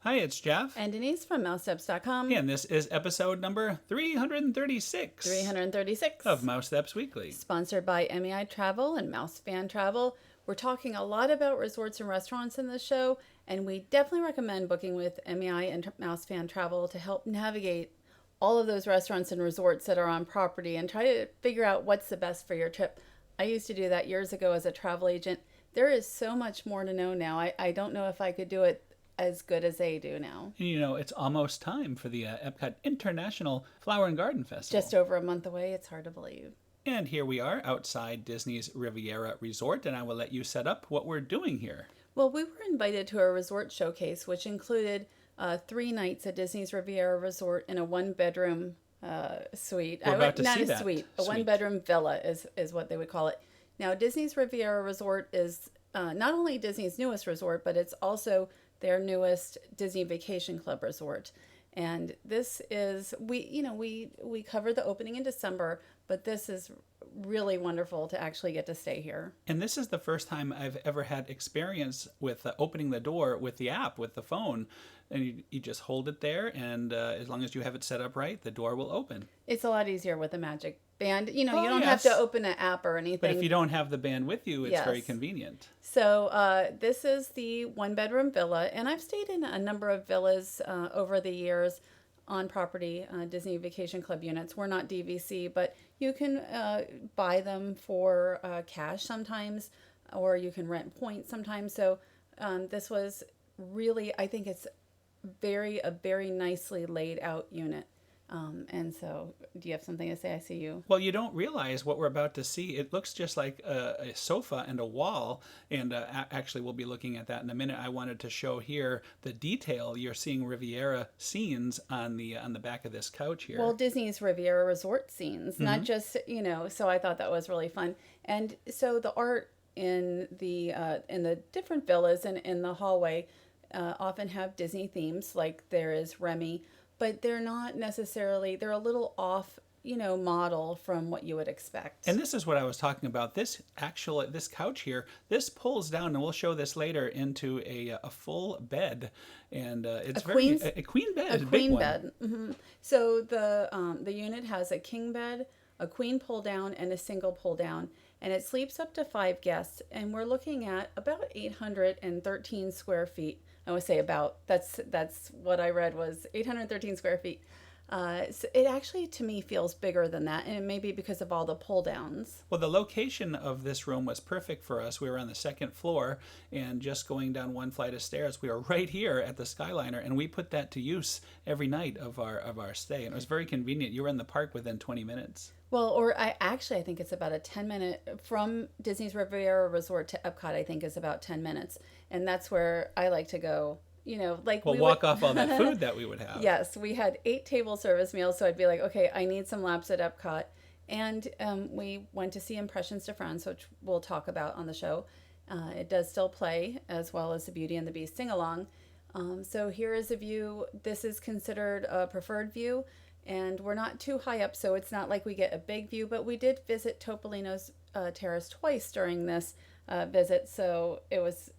Hi, it's Jeff. And Denise from Mousesteps.com. And this is episode number 336. 336. Of Mousesteps Weekly. Sponsored by MEI Travel and Mouse Fan Travel. We're talking a lot about resorts and restaurants in this show, and we definitely recommend booking with MEI and Mouse Fan Travel to help navigate all of those restaurants and resorts that are on property and try to figure out what's the best for your trip. I used to do that years ago as a travel agent. There is so much more to know now. I don't know if I could do it as good as they do now. And it's almost time for the Epcot International Flower and Garden Festival. Just over a month away. It's hard to believe. And here we are outside Disney's Riviera Resort, and I will let you set up what we're doing here. Well, we were invited to a resort showcase, which included 3 nights at Disney's Riviera Resort in a one-bedroom suite. We're about to not see a that suite, a one-bedroom villa is what they would call it. Now, Disney's Riviera Resort is not only Disney's newest resort, but it's also their newest Disney Vacation Club resort. And this is, we covered the opening in December, but this is really wonderful to actually get to stay here. And this is the first time I've ever had experience with opening the door with the app, with the phone. And you just hold it there, and as long as you have it set up right, the door will open. It's a lot easier with a Magic Band. You don't yes. have to open an app or anything. But if you don't have the band with you, it's Yes. very convenient. So this is the one-bedroom villa, and I've stayed in a number of villas over the years on property, Disney Vacation Club units. We're not DVC, but you can buy them for cash sometimes, or you can rent points sometimes. So this was really, I think it's a very nicely laid out unit. And so, do you have something to say? I see you. Well, you don't realize what we're about to see. It looks just like a sofa and a wall, and actually we'll be looking at that in a minute. I wanted to show here the detail. You're seeing Riviera scenes on the back of this couch here. Well, Disney's Riviera Resort scenes, not just, so I thought that was really fun. And so the art in the different villas and in the hallway often have Disney themes, like there is Remy, but they're not necessarily, they're a little off, model from what you would expect. And this is what I was talking about. This couch here, this pulls down, and we'll show this later, into a full bed, and it's a queen bed, a big queen one. bed. Mm-hmm. So the unit has a king bed, a queen pull down, and a single pull down, and it sleeps up to 5 guests, and we're looking at about 813 square feet. I would say about, that's what I read was 813 square feet. So it actually, to me, feels bigger than that, and it may be because of all the pull downs. Well, the location of this room was perfect for us. We were on the 2nd floor, and just going down one flight of stairs, we were right here at the Skyliner, and we put that to use every night of our stay, and it was very convenient. You were in the park within 20 minutes. Well, I think it's about a 10-minute from Disney's Riviera Resort to Epcot. I think is about 10 minutes, and that's where I like to go. Walk off all that food that we would have. Yes, we had 8 table service meals, so I'd be like, okay, I need some laps at Epcot, and we went to see Impressions de France, which we'll talk about on the show. It does still play, as well as the Beauty and the Beast sing along. So here is a view. This is considered a preferred view. And we're not too high up, so it's not like we get a big view, but we did visit Topolino's Terrace twice during this visit, so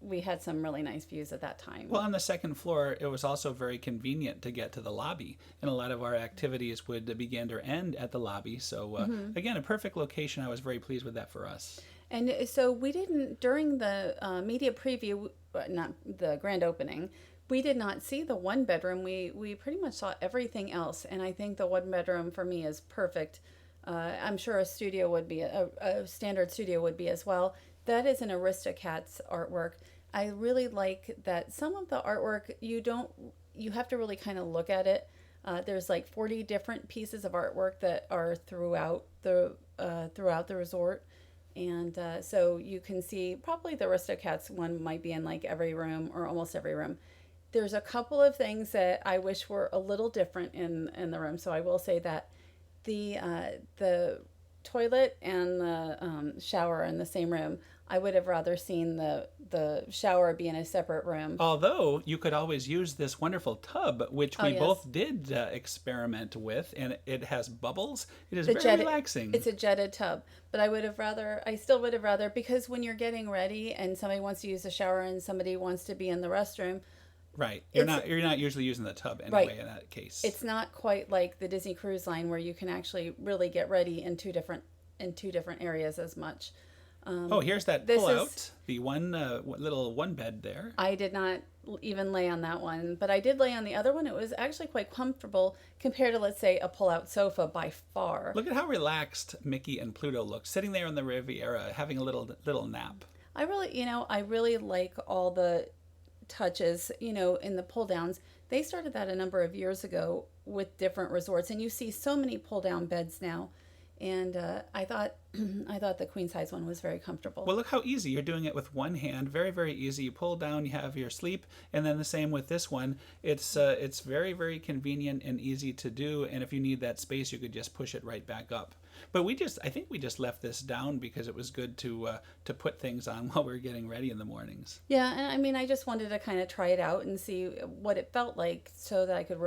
we had some really nice views at that time. Well, on the 2nd floor, it was also very convenient to get to the lobby, and a lot of our activities would begin or end at the lobby. So again, a perfect location. I was very pleased with that for us. And so we didn't, during the media preview, not the grand opening, we did not see the one bedroom. We pretty much saw everything else, and I think the one bedroom for me is perfect. I'm sure a studio would be, a standard studio would be as well. That is an Aristocats artwork. I really like that some of the artwork, you have to really kind of look at it. There's like 40 different pieces of artwork that are throughout the resort. And so you can see probably the Aristocats one might be in like every room or almost every room. There's a couple of things that I wish were a little different in the room. So I will say that the toilet and the shower in the same room, I would have rather seen the shower be in a separate room. Although you could always use this wonderful tub, which we yes. both did experiment with, and it has bubbles. It is very relaxing. It's a jetted tub, but I still would have rather, because when you're getting ready and somebody wants to use the shower and somebody wants to be in the restroom, Right. You're not usually using the tub anyway in that case. It's not quite like the Disney Cruise Line where you can actually really get ready in two different areas as much. Oh, here's that This pull is out. The one little one bed there. I did not even lay on that one, but I did lay on the other one. It was actually quite comfortable compared to, let's say, a pull-out sofa by far. Look at how relaxed Mickey and Pluto look, sitting there on the Riviera having a little nap. I really like all the touches, in the pull downs. They started that a number of years ago with different resorts, and you see so many pull down beds now. And I thought the queen size one was very comfortable. Well, look how easy. You're doing it with one hand. Very, very easy. You pull down, you have your sleep, and then the same with this one. It's very, very convenient and easy to do. And if you need that space, you could just push it right back up. But I think we just left this down because it was good to put things on while we were getting ready in the mornings. Yeah, and I mean, I just wanted to kind of try it out and see what it felt like so that I could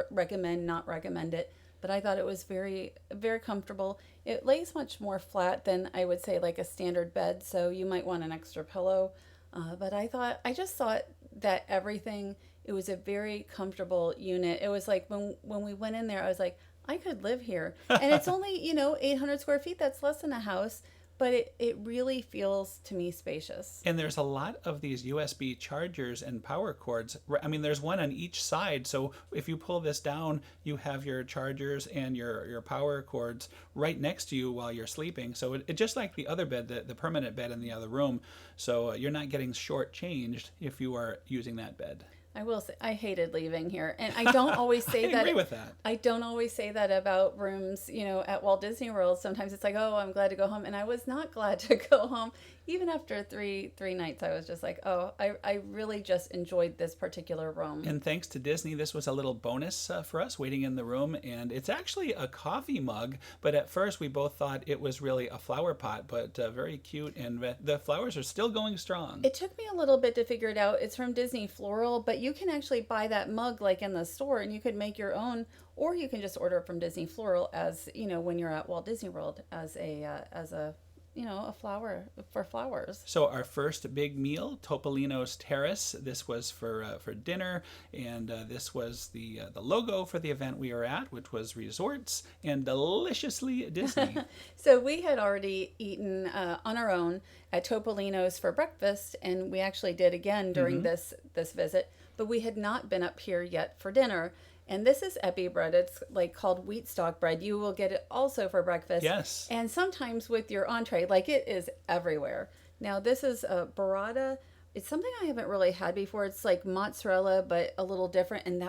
not recommend it. But I thought it was very, very comfortable. It lays much more flat than I would say like a standard bed, so you might want an extra pillow. But I just thought that it was a very comfortable unit. It was like when we went in there, I was like, I could live here. And it's only, 800 square feet. That's less than a house. But it really feels to me spacious. And there's a lot of these USB chargers and power cords. I mean, there's one on each side. So if you pull this down, you have your chargers and your power cords right next to you while you're sleeping. So it just like the other bed, the permanent bed in the other room. So you're not getting shortchanged if you are using that bed. I will say I hated leaving here, and I don't always say I agree with that. I don't always say that about rooms, at Walt Disney World. Sometimes it's like, oh, I'm glad to go home, and I was not glad to go home. Even after three nights, I was just like, oh, I really just enjoyed this particular room. And thanks to Disney, this was a little bonus for us waiting in the room, and it's actually a coffee mug. But at first, we both thought it was really a flower pot, but very cute, and the flowers are still going strong. It took me a little bit to figure it out. It's from Disney Floral, but you can actually buy that mug like in the store, and you could make your own, or you can just order it from Disney Floral as when you're at Walt Disney World as a flower for flowers. So our first big meal, Topolino's Terrace. This was for dinner, and this was the logo for the event we were at, which was Resorts and Deliciously Disney. So we had already eaten on our own at Topolino's for breakfast, and we actually did again during this visit, but we had not been up here yet for dinner. And this is epi bread. It's like called wheat stock bread. You will get it also for breakfast. Yes. And sometimes with your entree, like it is everywhere. Now this is a burrata. It's something I haven't really had before. It's like mozzarella, but a little different. And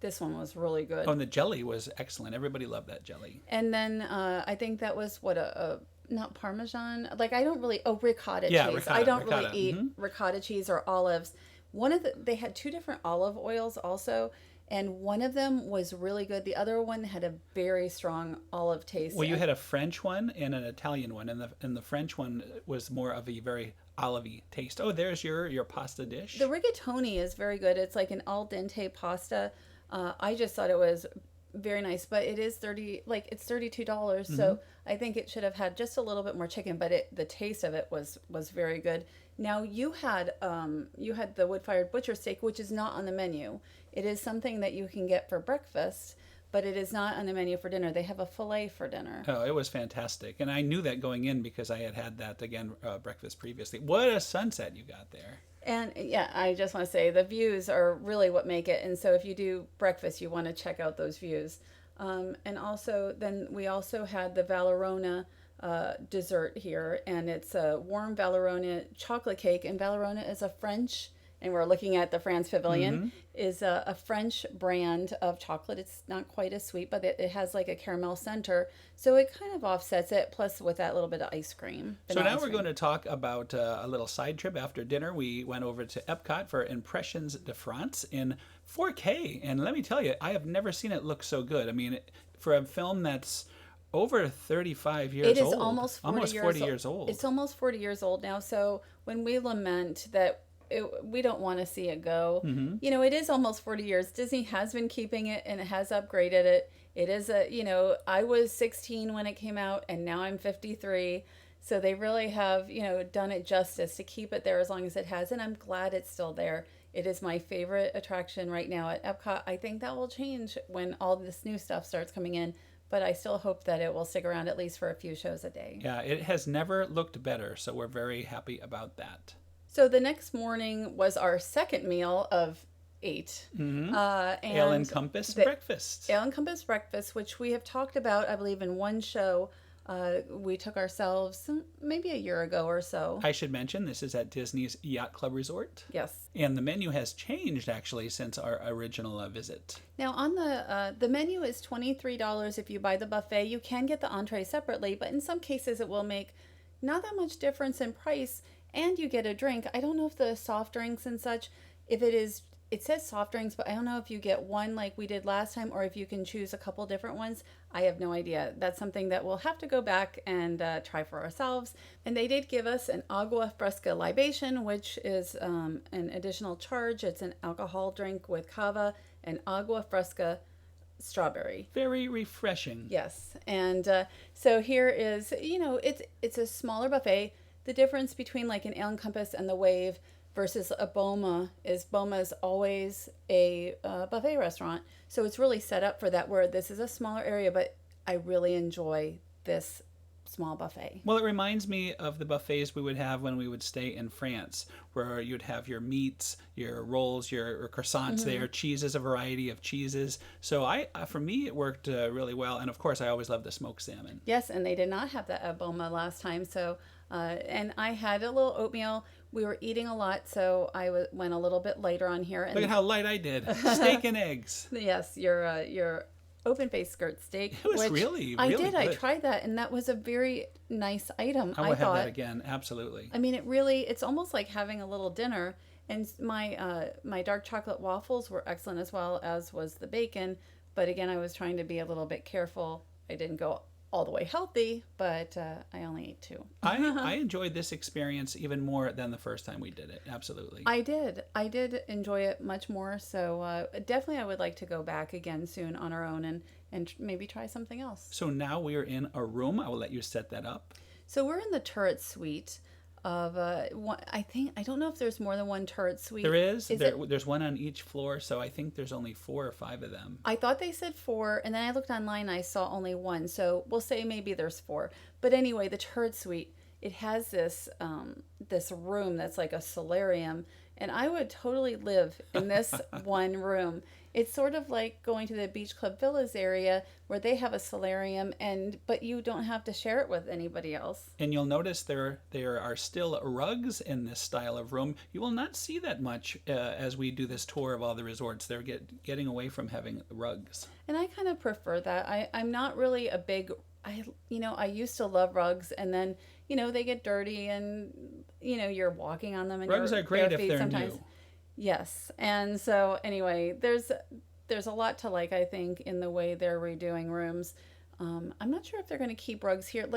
this one was really good. Oh, and the jelly was excellent. Everybody loved that jelly. And then I think that was not Parmesan. Like I don't really, ricotta Yeah, cheese. ricotta, I don't ricotta. really eat ricotta cheese or olives. They had two different olive oils also. And one of them was really good. The other one had a very strong olive taste. Well, you had a French one and an Italian one, and the French one was more of a very olivey taste. Oh, there's your pasta dish. The rigatoni is very good. It's like an al dente pasta. I just thought it was very nice, but it is it's $32. So I think it should have had just a little bit more chicken, but the taste of it was very good. Now you had the wood-fired butcher steak, which is not on the menu. It is something that you can get for breakfast, but it is not on the menu for dinner. They have a filet for dinner. Oh, it was fantastic. And I knew that going in because I had that, again, breakfast previously. What a sunset you got there. And yeah, I just want to say the views are really what make it. And so if you do breakfast, you want to check out those views. And also, then we also had the Vallerona dessert here. And it's a warm Vallerona chocolate cake. And Vallerona is a French, and we're looking at the France Pavilion, is a French brand of chocolate. It's not quite as sweet, but it has like a caramel center. So it kind of offsets it, plus with that little bit of ice cream. So now we're going to talk about a little side trip after dinner. We went over to Epcot for Impressions de France in 4K. And let me tell you, I have never seen it look so good. I mean, for a film that's over 35 years old. It is almost 40 years old. It's almost 40 years old now. So when we lament that we don't want to see it go. It is almost 40 years. Disney has been keeping it and it has upgraded it. It is I was 16 when it came out and now I'm 53. So they really have, done it justice to keep it there as long as it has. And I'm glad it's still there. It is my favorite attraction right now at Epcot. I think that will change when all this new stuff starts coming in, but I still hope that it will stick around at least for a few shows a day. Yeah, it has never looked better, so we're very happy about that. So the next morning was our second meal of 8. Mm-hmm. And Ale and Compass breakfast. Ale and Compass breakfast, which we have talked about, I believe, in one show. We took ourselves maybe a year ago or so. I should mention this is at Disney's Yacht Club Resort. Yes. And the menu has changed actually since our original visit. Now on the menu is $23 if you buy the buffet. You can get the entree separately, but in some cases it will make not that much difference in price, and you get a drink. I don't know if the soft drinks and such, if it says soft drinks, but I don't know if you get one like we did last time or if you can choose a couple different ones. I have no idea. That's something that we'll have to go back and try for ourselves. And they did give us an agua fresca libation, which is an additional charge. It's an alcohol drink with cava and agua fresca strawberry. Very refreshing. Yes. And so here is, it's a smaller buffet. The difference between like an Ale and Compass and the Wave versus a Boma is always a buffet restaurant. So it's really set up for that, where this is a smaller area, but I really enjoy this small buffet. Well, it reminds me of the buffets we would have when we would stay in France, where you'd have your meats, your rolls, your croissants there, cheeses, a variety of cheeses. So for me, it worked really well. And of course, I always loved the smoked salmon. Yes, and they did not have that at Boma last time. So, and I had a little oatmeal. We were eating a lot, so I went a little bit later on here. And look at how light I did. Steak and eggs. Yes, your open-faced skirt steak. It was really I did. good. I tried that, and that was a very nice item. I will have that again. Absolutely. I mean, it's almost like having a little dinner. And my dark chocolate waffles were excellent, as well as was the bacon. But again, I was trying to be a little bit careful. I didn't go all the way healthy, but I only ate 2. I enjoyed this experience even more than the first time we did it. Absolutely. I did enjoy it much more. So definitely I would like to go back again soon on our own and maybe try something else. So now we are in a room. I will let you set that up. So we're in the Terrace suite of one. I don't know if there's more than one Terrace suite. There is. There's one on each floor, so I think there's only 4 or 5 of them. I thought they said 4, and then I looked online. I saw only 1, so we'll say maybe there's 4. But anyway, the Terrace suite, it has this room that's like a solarium, and I would totally live in this one room. It's sort of like going to the Beach Club Villas area where they have a solarium, but you don't have to share it with anybody else. And you'll notice there are still rugs in this style of room. You will not see that much as we do this tour of all the resorts. They're getting away from having rugs. And I kind of prefer that. I'm not really a big... I used to love rugs, and then, they get dirty, and, you're walking on them. And rugs are great if they're sometimes. New. Yes. And so anyway, there's a lot to like, I think, in the way they're redoing rooms. I'm not sure if they're going to keep rugs here.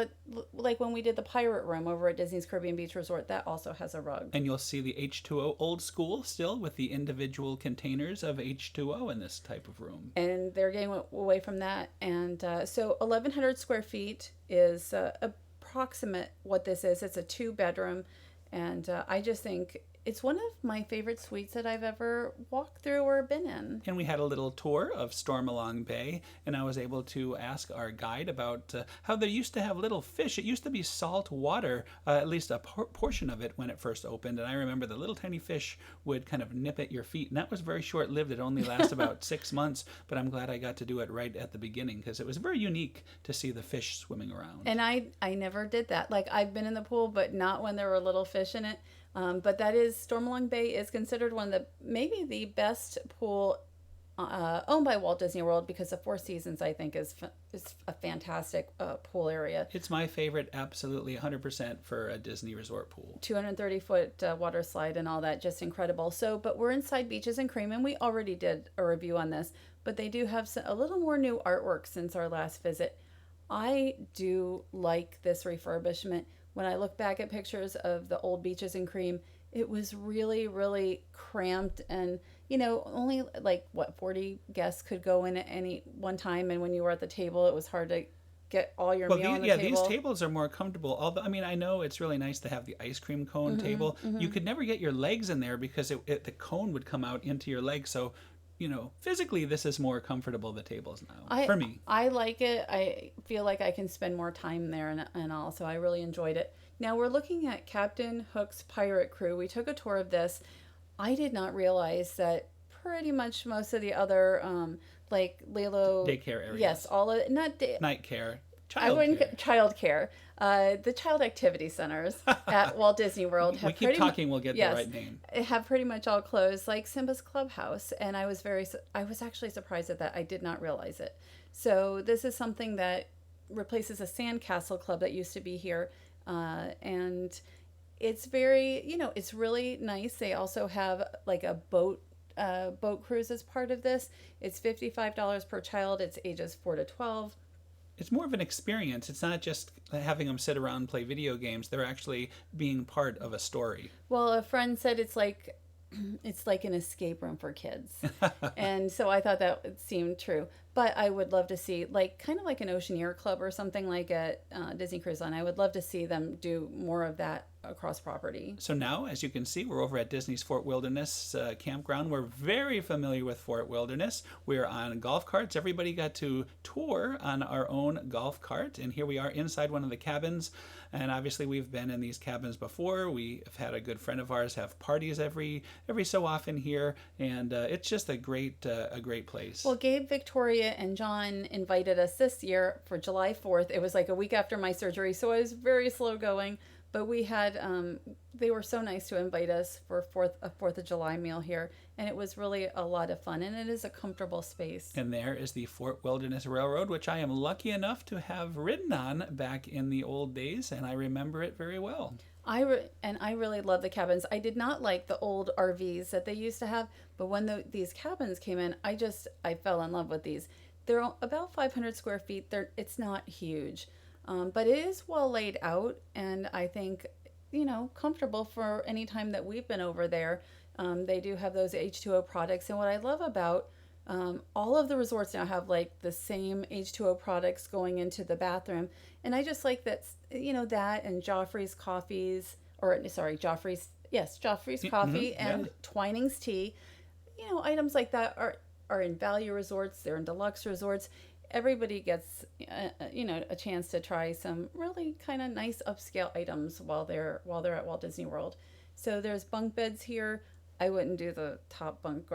Like when we did the pirate room over at Disney's Caribbean Beach Resort, that also has a rug. And you'll see the H2O old school still with the individual containers of H2O in this type of room. And they're getting away from that. And so 1,100 square feet is approximate what this is. It's a 2-bedroom. And I just think it's one of my favorite suites that I've ever walked through or been in. And we had a little tour of Stormalong Bay, and I was able to ask our guide about how they used to have little fish. It used to be salt water, at least a portion of it when it first opened. And I remember the little tiny fish would kind of nip at your feet. And that was very short-lived. It only lasted about 6 months. But I'm glad I got to do it right at the beginning because it was very unique to see the fish swimming around. And I never did that. Like, I've been in the pool, but not when there were little fish in it. But that is, Stormalong Bay is considered one of maybe the best pool owned by Walt Disney World, because the Four Seasons, I think, is a fantastic pool area. It's my favorite, absolutely 100% for a Disney resort pool. 230-foot water slide and all that, just incredible. So, but we're inside Beaches and Cream, and we already did a review on this, but they do have a little more new artwork since our last visit. I do like this refurbishment. When I look back at pictures of the old Beaches and Cream, it was really, really cramped, and, only 40 guests could go in at any one time. And when you were at the table, it was hard to get all your Well, meal on the these table. tables are more comfortable. Although, I mean, I know it's really nice to have the ice cream cone table. You could never get your legs in there because the cone would come out into your legs. So, physically, this is more comfortable, the tables now, for me. I like it. I feel like I can spend more time there and all, so I really enjoyed it. Now we're looking at Captain Hook's Pirate Crew. We took a tour of this. I did not realize that pretty much most of the other, like Lilo... Daycare areas. Yes, all of... Night care. Child care. The child activity centers at Walt Disney World have we keep talking, we'll get the right name. Have pretty much all closed, like Simba's Clubhouse, and I was actually surprised at that. I did not realize it. So this is something that replaces a sandcastle club that used to be here, and it's very, it's really nice. They also have like a boat cruise as part of this. It's $55 per child. It's ages 4 to 12. It's more of an experience. It's not just having them sit around and play video games. They're actually being part of a story. Well, a friend said it's like an escape room for kids. And so I thought that seemed true. But I would love to see, kind of like an Oceaneer Club or something like at Disney Cruise Line. I would love to see them do more of that across property. So now, as you can see, we're over at Disney's Fort Wilderness campground. We're very familiar with Fort Wilderness. We're on golf carts. Everybody got to tour on our own golf cart. And here we are inside one of the cabins. And obviously, we've been in these cabins before. We have had a good friend of ours have parties every so often here. And it's just a great place. Well, Gabe, Victoria, and John invited us this year for July 4th. It was like a week after my surgery, so I was very slow going. But we had, they were so nice to invite us for a 4th of July meal here. And it was really a lot of fun. And it is a comfortable space. And there is the Fort Wilderness Railroad, which I am lucky enough to have ridden on back in the old days. And I remember it very well. I really love the cabins. I did not like the old RVs that they used to have. But when these cabins came in, I fell in love with these. They're about 500 square feet. It's not huge. But it is well laid out, and I think, comfortable for any time that we've been over there. They do have those H2O products, and what I love about all of the resorts now have the same H2O products going into the bathroom, and I just like that, that and Joffrey's coffee, and Twining's tea, items like that are in value resorts, they're in deluxe resorts. Everybody gets, a chance to try some really kind of nice upscale items while they're at Walt Disney World. So there's bunk beds here. I wouldn't do the top bunk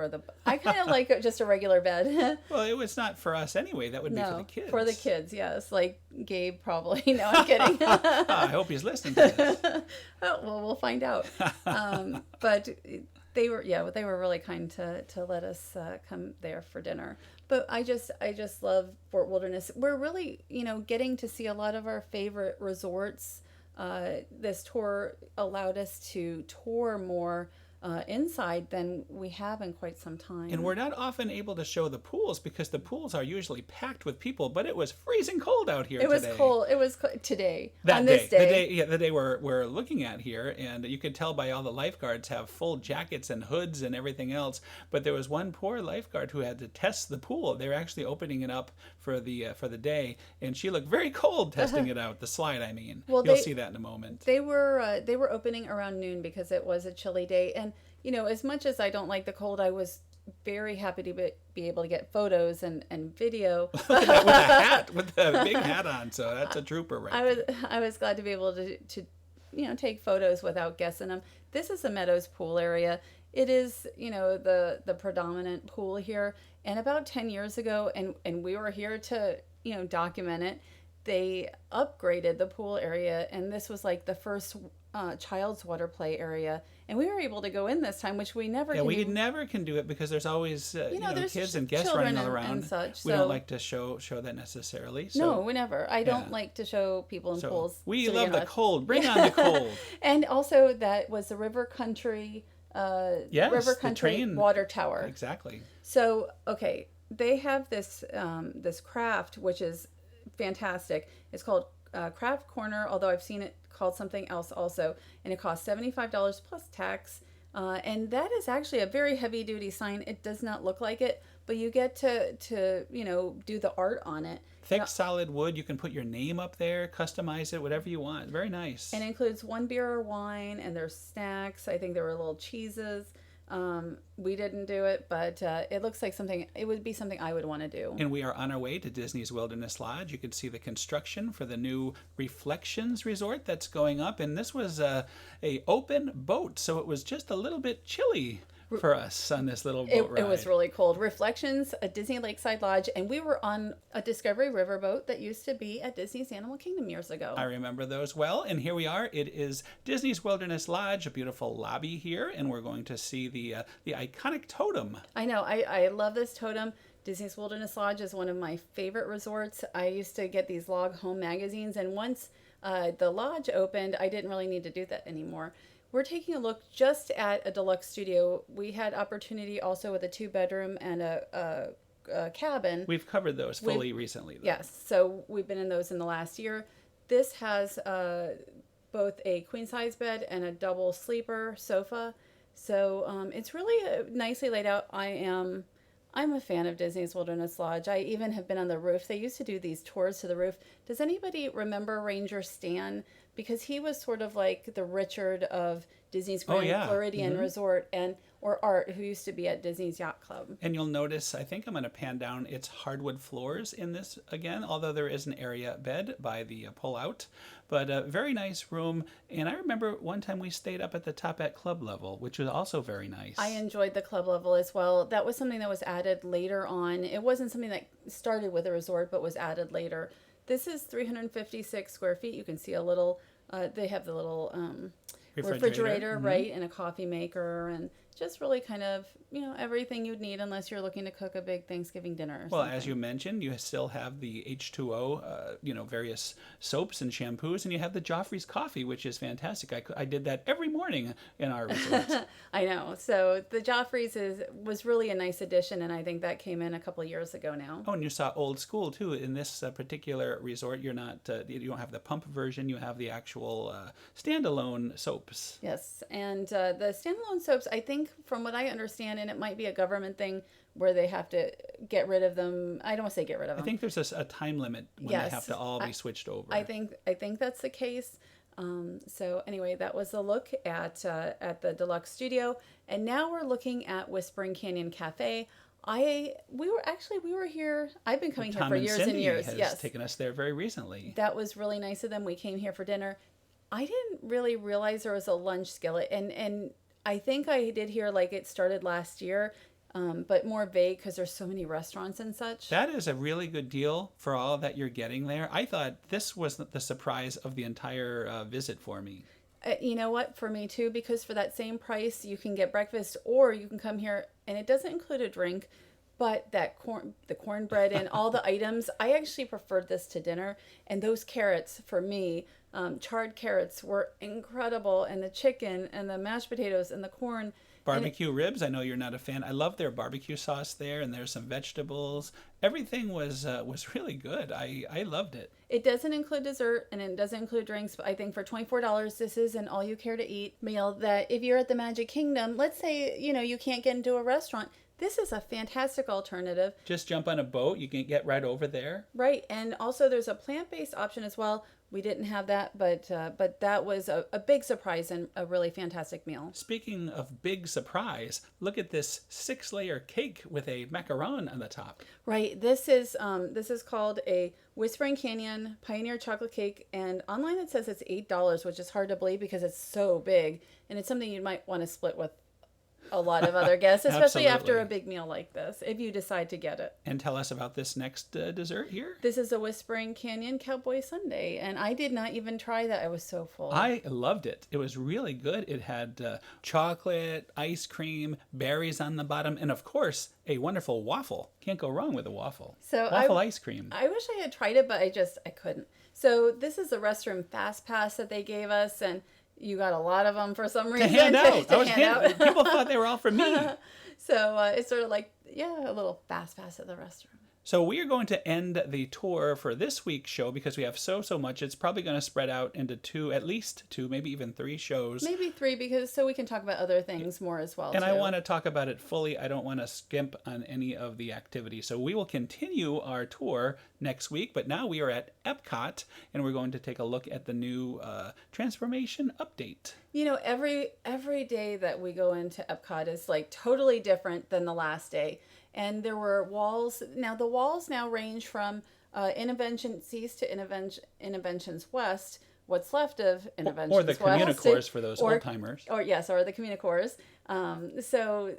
I kind of like just a regular bed. Well, it was not for us anyway. That would be for the kids. For the kids, yes. Like Gabe probably. No, I'm kidding. I hope he's listening to this. Well, we'll find out. But they were really kind to let us come there for dinner. But I just love Fort Wilderness. We're really, getting to see a lot of our favorite resorts. This tour allowed us to tour more inside than we have in quite some time. And we're not often able to show the pools because the pools are usually packed with people, but it was freezing cold out here today. It was today. This day. The day we're looking at here, and you could tell by all the lifeguards have full jackets and hoods and everything else, but there was one poor lifeguard who had to test the pool. They were actually opening it up for the day, and she looked very cold testing it out, the slide, I mean. Well, you'll see that in a moment. They were opening around noon because it was a chilly day, and as much as I don't like the cold, I was very happy to be able to get photos and video. with a big hat on, so that's a trooper right there. I was glad to be able to take photos without guessing them. This is the Meadows pool area. It is, the predominant pool here. And about 10 years ago, and we were here to, document it, they upgraded the pool area, and this was the first child's water play area, and we were able to go in this time, which we never can. We never can do it because there's always there's kids and guests running all around. And such, we don't like to show that necessarily. So, no, we never. I don't like to show people in pools. We love the cold. Bring on the cold. And also that was the River Country. River Country water tower. Exactly. So they have this craft which is fantastic. It's called Craft Corner, although I've seen it called something else also, and it costs $75 plus tax. And that is actually a very heavy duty sign. It does not look like it, but you get to do the art on it. Thick, solid wood. You can put your name up there, customize it, whatever you want. Very nice. And it includes one beer or wine, and there's snacks. I think there were little cheeses. We didn't do it, but it looks like it would be something I would want to do. And we are on our way to Disney's Wilderness Lodge. You can see the construction for the new Reflections Resort that's going up. And this was a open boat, so it was just a little bit chilly for us on this little boat ride. It was really cold. Reflections, a Disney Lakeside Lodge, and we were on a Discovery Riverboat that used to be at Disney's Animal Kingdom years ago. I remember those well, and here we are. It is Disney's Wilderness Lodge, a beautiful lobby here, and we're going to see the iconic totem. I know. I love this totem. Disney's Wilderness Lodge is one of my favorite resorts. I used to get these log home magazines, and once the lodge opened, I didn't really need to do that anymore. We're taking a look just at a deluxe studio. We had opportunity also with a 2-bedroom and a cabin. We've covered those fully recently, though. Yes, so we've been in those in the last year. This has both a queen-size bed and a double sleeper sofa. So it's really nicely laid out. I'm a fan of Disney's Wilderness Lodge. I even have been on the roof. They used to do these tours to the roof. Does anybody remember Ranger Stan? Because he was sort of like the Richard of Disney's Grand Floridian Resort, or Art, who used to be at Disney's Yacht Club. And you'll notice, I think I'm going to pan down, it's hardwood floors in this again, although there is an area bed by the pull-out. But a very nice room. And I remember one time we stayed up at the top at club level, which was also very nice. I enjoyed the club level as well. That was something that was added later on. It wasn't something that started with the resort, but was added later. This is 356 square feet. You can see a little, they have the little refrigerator, right, and a coffee maker, and just really kind of, everything you'd need unless you're looking to cook a big Thanksgiving dinner. Well, as you mentioned, you still have the H2O, various soaps and shampoos, and you have the Joffrey's coffee, which is fantastic. I did that every morning in our resorts. I know. So the Joffrey's was really a nice addition, and I think that came in a couple of years ago now. Oh, and you saw old school too. In this particular resort, you don't have the pump version. You have the actual standalone soaps. Yes, and the standalone soaps, I think, from what I understand, and it might be a government thing where they have to get rid of them. I don't want to say get rid of them. I think there's a time limit when they have to all be switched over. I think that's the case. So anyway, that was a look at the deluxe studio, and now we're looking at Whispering Canyon Cafe. We were here. I've been coming here for years and years. Has taken us there very recently. That was really nice of them. We came here for dinner. I didn't really realize there was a lunch skillet, and I think I did hear like it started last year, but more vague because there's so many restaurants and such. That is a really good deal for all that you're getting there. I thought this was the surprise of the entire visit for me. You know what? For me too, because for that same price, you can get breakfast, or you can come here, and it doesn't include a drink, but the cornbread and all the items. I actually preferred this to dinner, and those carrots for me. Charred carrots were incredible, and the chicken and the mashed potatoes and the corn. Barbecue ribs, I know you're not a fan. I love their barbecue sauce there, and there's some vegetables. Everything was really good. I loved it. It doesn't include dessert, and it doesn't include drinks, but I think for $24, this is an all-you-care-to-eat meal that if you're at the Magic Kingdom, let's say, you can't get into a restaurant, this is a fantastic alternative. Just jump on a boat. You can get right over there. Right. And also there's a plant-based option as well. We didn't have that, but that was a big surprise and a really fantastic meal. Speaking of big surprise, look at this 6-layer cake with a macaron on the top. Right. This is called a Whispering Canyon Pioneer Chocolate Cake, and online it says it's $8, which is hard to believe because it's so big, and it's something you might want to split with a lot of other guests, especially after a big meal like this, if you decide to get it. And tell us about this next dessert here. This is a Whispering Canyon Cowboy Sundae, and I did not even try that. I was so full. I loved it. It was really good. It had chocolate, ice cream, berries on the bottom, and of course, a wonderful waffle. Can't go wrong with a waffle. Waffle ice cream. I wish I had tried it, but I couldn't. So this is the restroom fast pass that they gave us, and you got a lot of them for some reason. To hand out. People thought they were all for me. So it's sort of like, a little fast pass at the restroom. So we are going to end the tour for this week's show because we have so much. It's probably going to spread out into at least two, maybe even three shows. Maybe three, because so we can talk about other things more as well. And too. I want to talk about it fully. I don't want to skimp on any of the activities. So we will continue our tour next week, but now we are at Epcot, and we're going to take a look at the new transformation update. Every day that we go into Epcot is like totally different than the last day. And there were walls. Now, the walls now range from Interventions East to Interventions West. What's left of Interventions Or the West. communicores for those old-timers. Or the communicores. So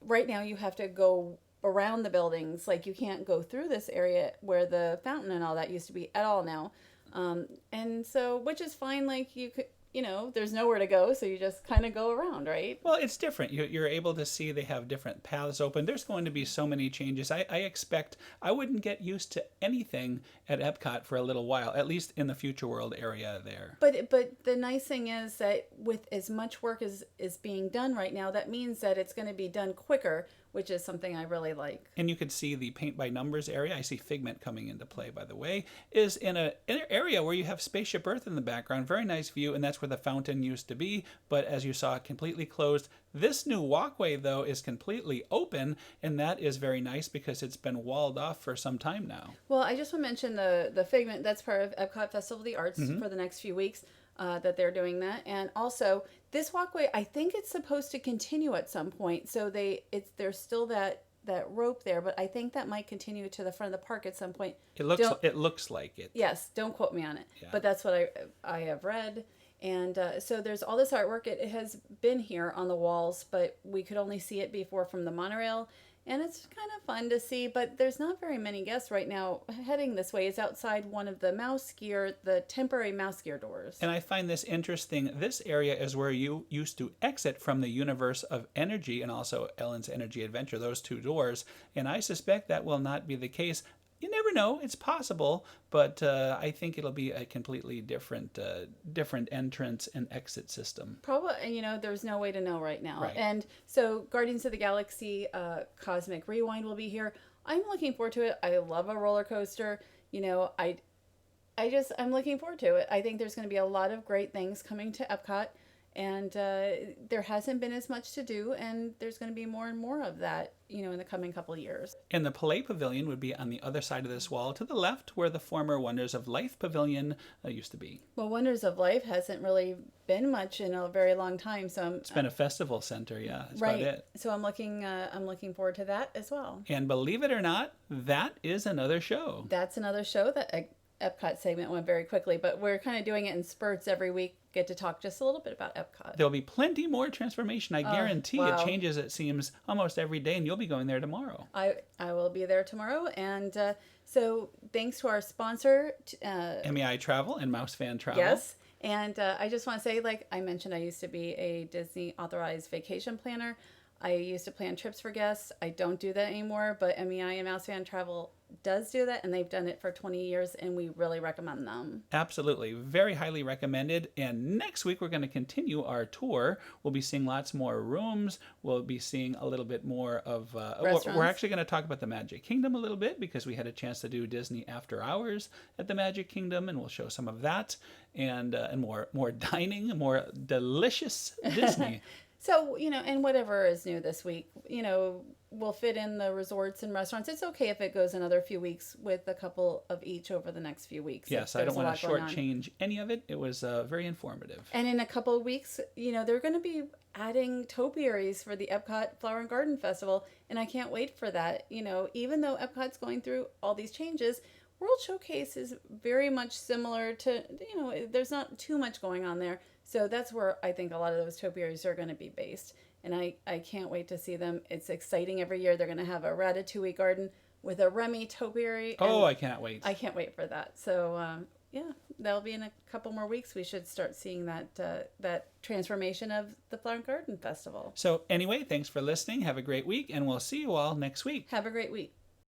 right now you have to go around the buildings. Like, you can't go through this area where the fountain and all that used to be at all now. And so, which is fine. Like, you could... there's nowhere to go, so you just kind of go around, right? Well, it's different. You're able to see they have different paths open. There's going to be so many changes. I expect I wouldn't get used to anything at Epcot for a little while, at least in the Future World area there. But the nice thing is that with as much work as is being done right now, that means that it's going to be done quicker, which is something I really like. And you could see the paint by numbers area. I see Figment coming into play, by the way, is in an area where you have Spaceship Earth in the background. Very nice view, and that's where the fountain used to be. But as you saw, completely closed. This new walkway, though, is completely open, and that is very nice because it's been walled off for some time now. Well, I just want to mention the Figment. That's part of Epcot Festival of the Arts for the next few weeks. That they're doing that. And also, this walkway, I think it's supposed to continue at some point. So there's still that rope there, but I think that might continue to the front of the park at some point. It looks like it. Yes, don't quote me on it. Yeah. But that's what I have read. And so there's all this artwork. It has been here on the walls, but we could only see it before from the monorail. And it's kind of fun to see, but there's not very many guests right now heading this way. It's outside one of the the temporary mouse gear doors. And I find this interesting. This area is where you used to exit from the universe of energy and also Ellen's Energy Adventure, those two doors. And I suspect that will not be the case. You never know. It's possible, but I think it'll be a completely different entrance and exit system. Probably, there's no way to know right now. Right. And so Guardians of the Galaxy Cosmic Rewind will be here. I'm looking forward to it. I love a roller coaster. I'm looking forward to it. I think there's going to be a lot of great things coming to Epcot. And there hasn't been as much to do, and there's going to be more and more of that, in the coming couple of years. And the Play Pavilion would be on the other side of this wall to the left, where the former Wonders of Life Pavilion used to be. Well, Wonders of Life hasn't really been much in a very long time, so it's been a festival center, yeah. That's right. About it. So I'm looking forward to that as well. And believe it or not, that is another show. That's another show. That Epcot segment went very quickly, but we're kind of doing it in spurts every week. Get to talk just a little bit about Epcot. There'll be plenty more transformation. I guarantee. Wow. It changes, it seems, almost every day, and you'll be going there tomorrow. I will be there tomorrow, and so thanks to our sponsor, MEI Travel and Mouse Fan Travel. Yes, and I just want to say, like I mentioned, I used to be a Disney authorized vacation planner. I used to plan trips for guests. I don't do that anymore, but MEI and Mouse Fan Travel does do that, and they've done it for 20 years, and we really recommend them. Absolutely. Very highly recommended. And next week, we're going to continue our tour. We'll be seeing lots more rooms. We'll be seeing a little bit more of... we're actually going to talk about the Magic Kingdom a little bit, because we had a chance to do Disney After Hours at the Magic Kingdom, and we'll show some of that, and more dining, more delicious Disney. So, and whatever is new this week, we'll fit in the resorts and restaurants. It's okay if it goes another few weeks with a couple of each over the next few weeks. Yes, I don't want to shortchange any of it. It was very informative. And in a couple of weeks, they're going to be adding topiaries for the Epcot Flower and Garden Festival, and I can't wait for that. Even though Epcot's going through all these changes, World Showcase is very much similar to, there's not too much going on there. So that's where I think a lot of those topiaries are going to be based. And I can't wait to see them. It's exciting every year. They're going to have a Ratatouille garden with a Remy topiary. Oh, I can't wait. I can't wait for that. So, that'll be in a couple more weeks. We should start seeing that transformation of the Flower and Garden Festival. So anyway, thanks for listening. Have a great week, and we'll see you all next week. Have a great week.